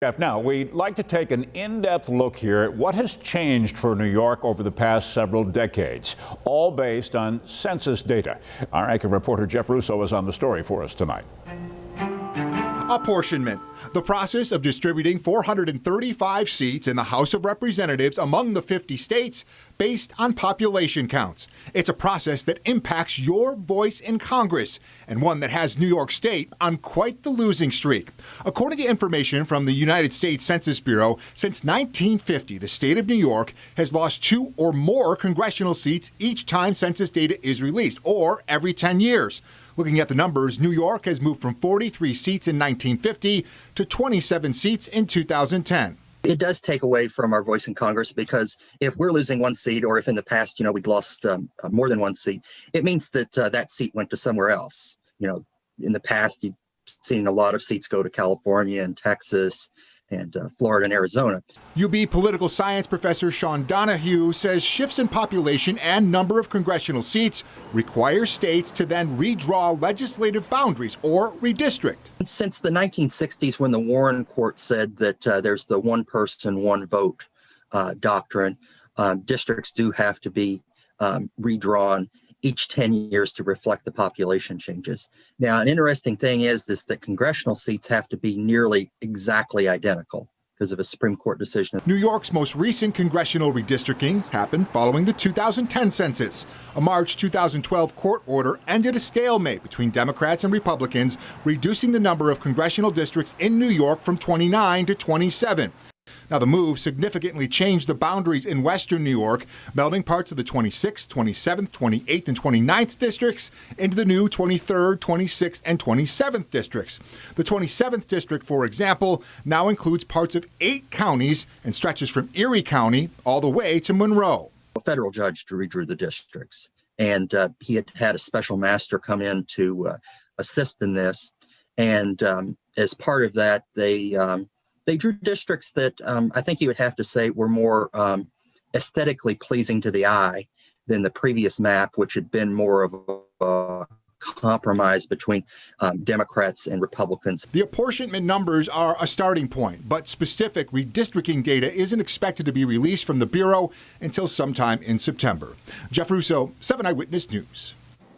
Jeff, now we'd like to take an in-depth look here at what has changed for New York over the past several decades, all based on census data. Our anchor reporter Jeff Russo is on the story for us tonight. Apportionment, the process of distributing 435 seats in the House of Representatives among the 50 states based on population counts. It's a process that impacts your voice in Congress, and one that has New York State on quite the losing streak. According to information from the United States Census Bureau, since 1950, the state of New York has lost 2 or more congressional seats each time census data is released, or every 10 years. Looking at the numbers, New York has moved from 43 seats in 1950 to 27 seats in 2010. It does take away from our voice in Congress, because if we're losing one seat, or if in the past, we'd lost more than one seat, it means that that seat went to somewhere else. In the past, you've seen a lot of seats go to California and Texas and Florida and Arizona. UB political science professor Sean Donahue says shifts in population and number of congressional seats require states to then redraw legislative boundaries or redistrict. Since the 1960s, when the Warren Court said that there's the one person, one vote doctrine, districts do have to be redrawn each 10 years to reflect the population changes. Now, an interesting thing is that congressional seats have to be nearly exactly identical because of a Supreme Court decision. New York's most recent congressional redistricting happened following the 2010 census. A March 2012 court order ended a stalemate between Democrats and Republicans, reducing the number of congressional districts in New York from 29 to 27. Now, the move significantly changed the boundaries in western New York, melding parts of the 26th, 27th, 28th, and 29th districts into the new 23rd, 26th, and 27th districts. The 27th district, for example, now includes parts of 8 counties and stretches from Erie County all the way to Monroe. A federal judge redrew the districts, and he had a special master come in to assist in this. And as part of that, they drew districts that I think you would have to say were more aesthetically pleasing to the eye than the previous map, which had been more of a compromise between Democrats and Republicans. The apportionment numbers are a starting point, but specific redistricting data isn't expected to be released from the Bureau until sometime in September. Jeff Russo, 7 Eyewitness News.